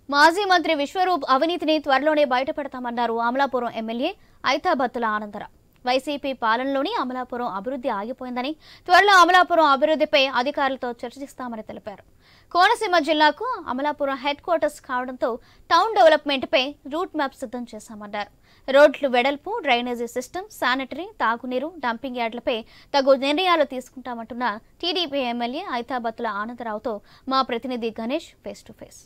మాజీ మంత్రి విశ్వరూప్ అవినీతిని త్వరలోనే బయటపెడతామన్నారు అమలాపురం ఎమ్మెల్యే ఐతాబత్తుల ఆనందరావు. వైసీపీ పాలనలోని అమలాపురం అభివృద్ధి ఆగిపోయిందని, త్వరలో అమలాపురం అభివృద్ధిపై అధికారులతో చర్చిస్తామని తెలిపారు. కోనసీమ జిల్లాకు అమలాపురం హెడ్ క్వార్టర్స్ కావడంతో టౌన్ డెవలప్మెంట్పై రూట్ మ్యాప్ సిద్ధం చేశామన్నారు. రోడ్లు వెడల్పు, డ్రైనేజీ సిస్టమ్, శానిటరీ, తాగునీరు, డంపింగ్ యార్డులపై తగు నిర్ణయాలు తీసుకుంటామంటున్న టీడీపీ ఎమ్మెల్యే ఐతాబత్తుల ఆనందరావుతో మా ప్రతినిధి Ganesh face to face.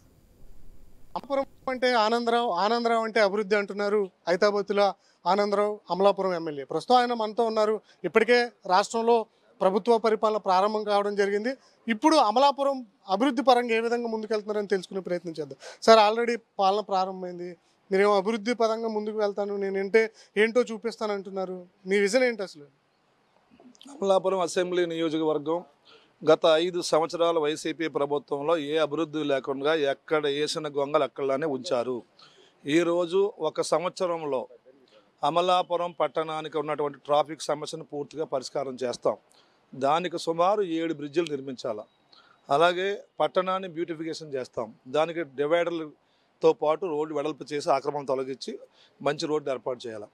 Amalapuram అంటే ఆనందరావు అంటే అభివృద్ధి అంటున్నారు ఐతాబత్తుల ఆనందరావు, అమలాపురం ఎమ్మెల్యే. ప్రస్తుతం ఆయన మనతో ఉన్నారు. ఇప్పటికే రాష్ట్రంలో ప్రభుత్వ పరిపాలన ప్రారంభం కావడం జరిగింది. ఇప్పుడు అమలాపురం అభివృద్ధి పరంగా ఏ విధంగా ముందుకెళ్తున్నారని తెలుసుకునే ప్రయత్నం చేద్దాం. సార్, ఆల్రెడీ పాలన ప్రారంభమైంది, మీరేమో అభివృద్ధి పరంగా ముందుకు వెళ్తాను, నేను ఏంటో చూపిస్తాను అంటున్నారు. మీ విజన్ ఏంటి అసలు? అమలాపురం అసెంబ్లీ నియోజకవర్గం గత 5 సంవత్సరాల వైసీపీ ప్రభుత్వంలో ఏ అభివృద్ధి లేకుండా ఎక్కడ వేసిన గొంగలు అక్కడనే ఉంచారు. ఈరోజు 1 సంవత్సరంలో అమలాపురం పట్టణానికి ఉన్నటువంటి ట్రాఫిక్ సమస్యను పూర్తిగా పరిష్కారం చేస్తాం. దానికి సుమారు 7 బ్రిడ్జిలు నిర్మించాలి. అలాగే పట్టణాన్ని బ్యూటిఫికేషన్ చేస్తాం. దానికి డివైడర్లతో పాటు రోడ్డు వెడల్పు చేసి ఆక్రమణ తొలగించి మంచి రోడ్డు ఏర్పాటు చేయాలి.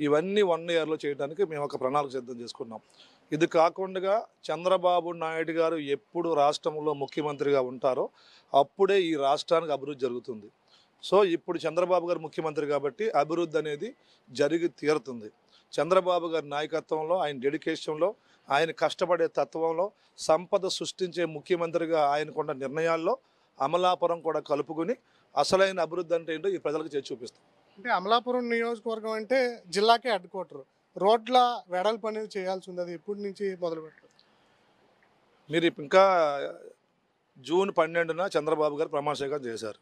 ఇవన్నీ 1 ఇయర్లో చేయడానికి మేము ఒక ప్రణాళిక సిద్ధం చేసుకున్నాం. ఇది కాకుండా చంద్రబాబు నాయుడు గారు ఎప్పుడు రాష్ట్రంలో ముఖ్యమంత్రిగా ఉంటారో అప్పుడే ఈ రాష్ట్రానికి అభివృద్ధి జరుగుతుంది. సో ఇప్పుడు చంద్రబాబు గారు ముఖ్యమంత్రి కాబట్టి అభివృద్ధి అనేది జరిగి తీరుతుంది. చంద్రబాబు గారి నాయకత్వంలో, ఆయన డెడికేషన్లో, ఆయన కష్టపడే తత్వంలో, సంపద సృష్టించే ముఖ్యమంత్రిగా ఆయనకున్న నిర్ణయాల్లో అమలాపురం కూడా కలుపుకుని అసలైన అభివృద్ధి అంటే ఏంటో ఈ ప్రజలకు చేసి చూపిస్తాం. అంటే అమలాపురం నియోజకవర్గం అంటే జిల్లాకే హెడ్ క్వార్టర్, రోడ్ల వెడల్పు అనేది చేయాల్సి ఉంది. అది ఎప్పటి నుంచి మొదలు పెట్టారు? మీరు ఇంకా జూన్ 12న చంద్రబాబు గారు ప్రమాణ స్వీకారం చేశారు.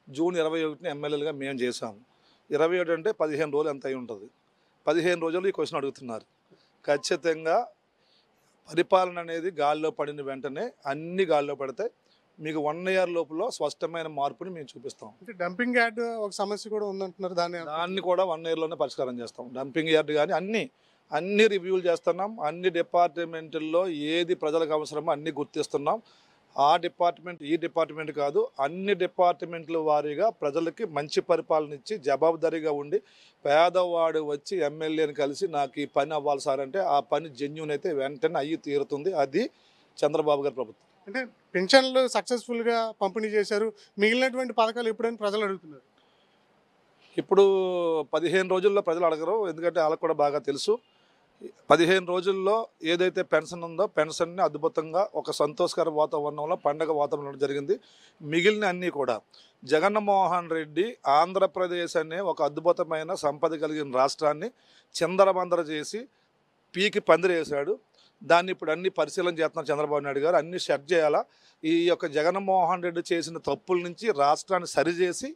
జూన్ 21న ఎమ్మెల్యేలుగా మేము చేశాము. 27 అంటే 15 రోజులు ఎంత అయి ఉంటుంది. 15 రోజులు ఈ క్వశ్చన్ అడుగుతున్నారు. ఖచ్చితంగా పరిపాలన అనేది గాల్లో పడిన వెంటనే అన్ని గాల్లో పడితే మీకు 1 ఇయర్ లోపల స్పష్టమైన మార్పుని మేము చూపిస్తాం. అంటే డంపింగ్ యార్డ్ ఒక సమస్య కూడా ఉందంటున్నారు. దాన్ని కూడా 1 ఇయర్లోనే పరిష్కారం చేస్తాం. డంపింగ్ యార్డ్ కానీ అన్ని రివ్యూలు చేస్తున్నాం. అన్ని డిపార్ట్మెంట్ల్లో ఏది ప్రజలకు అవసరమో అన్ని గుర్తిస్తున్నాం. ఆ డిపార్ట్మెంట్ ఈ డిపార్ట్మెంట్ కాదు, అన్ని డిపార్ట్మెంట్ల వారీగా ప్రజలకి మంచి పరిపాలన ఇచ్చి జవాబుదారీగా ఉండి పేదవాడు వచ్చి ఎమ్మెల్యేని కలిసి నాకు ఈ పని అవ్వాలి సార్ అంటే ఆ పని జెన్యూన్ అయితే వెంటనే అయ్యి తీరుతుంది. అది చంద్రబాబు గారి ప్రభుత్వం. అంటే పెన్షన్లు సక్సెస్ఫుల్గా పంపిణీ చేశారు. మిగిలినటువంటి పథకాలు ఎప్పుడైనా ప్రజలు అడుగుతున్నారు. ఇప్పుడు 15 రోజుల్లో ప్రజలు అడగరు, ఎందుకంటే వాళ్ళకు కూడా బాగా తెలుసు. 15 రోజుల్లో ఏదైతే పెన్షన్ ఉందో పెన్షన్ని అద్భుతంగా ఒక సంతోషకర వాతావరణంలో పండగ వాతావరణంలో జరిగింది. మిగిలిన అన్నీ కూడా జగన్మోహన్ రెడ్డి ఆంధ్రప్రదేశ్ అనే ఒక అద్భుతమైన సంపద కలిగిన రాష్ట్రాన్ని చిందరబందర చేసి పీకి పందిరేసాడు. దాన్ని ఇప్పుడు అన్ని పరిశీలన చేస్తున్నారు చంద్రబాబు నాయుడు గారు. అన్ని సెట్ చేయాలా. ఈ యొక్క జగన్మోహన్ రెడ్డి చేసిన తప్పుల నుంచి రాష్ట్రాన్ని సరిచేసి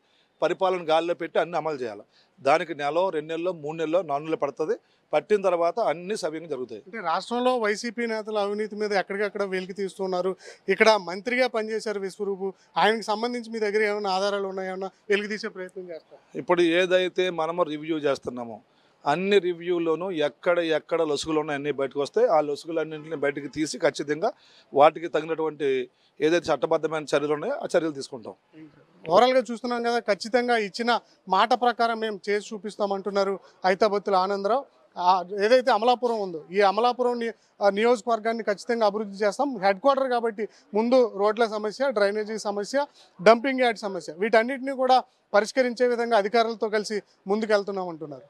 పరిపాలన గాల్లో పెట్టి అన్ని అమలు చేయాలి. దానికి 1 నెల, 2 నెలలు, 3 నెలలు, 4 నెలలు పడుతుంది. పట్టిన తర్వాత అన్ని సవ్యంగా జరుగుతాయి. అంటే రాష్ట్రంలో వైసీపీ నేతలు అవినీతి మీద ఎక్కడికక్కడ వెలికి తీస్తున్నారు. ఇక్కడ మంత్రిగా పనిచేశారు విశ్వరూపు. ఆయనకు సంబంధించి మీ దగ్గర ఏమైనా ఆధారాలు ఉన్నాయేమన్నా వెలికి తీసే ప్రయత్నం చేస్తారు? ఇప్పుడు ఏదైతే మనము రివ్యూ చేస్తున్నామో అన్ని రివ్యూలోనూ ఎక్కడ లొసుగులు ఉన్నాయి అన్నీ బయటకు వస్తాయి. ఆ లొసుగులన్నింటినీ బయటకు తీసి ఖచ్చితంగా వాటికి తగినటువంటి ఏదైతే చట్టబద్ధమైన చర్యలు ఉన్నాయో ఆ చర్యలు తీసుకుంటాం. ఓవరాల్గా చూస్తున్నాం కదా, ఖచ్చితంగా ఇచ్చిన మాట ప్రకారం మేము చేసి చూపిస్తామంటున్నారు ఐతాబత్తుల ఆనందరావు. ఏదైతే అమలాపురం ఉందో ఈ అమలాపురం నియోజకవర్గాన్ని ఖచ్చితంగా అభివృద్ధి చేస్తాం. హెడ్ క్వార్టర్ కాబట్టి ముందు రోడ్ల సమస్య, డ్రైనేజీ సమస్య, డంపింగ్ యార్డ్ సమస్య, వీటన్నిటిని కూడా పరిష్కరించే విధంగా అధికారులతో కలిసి ముందుకెళ్తున్నాం అంటున్నారు.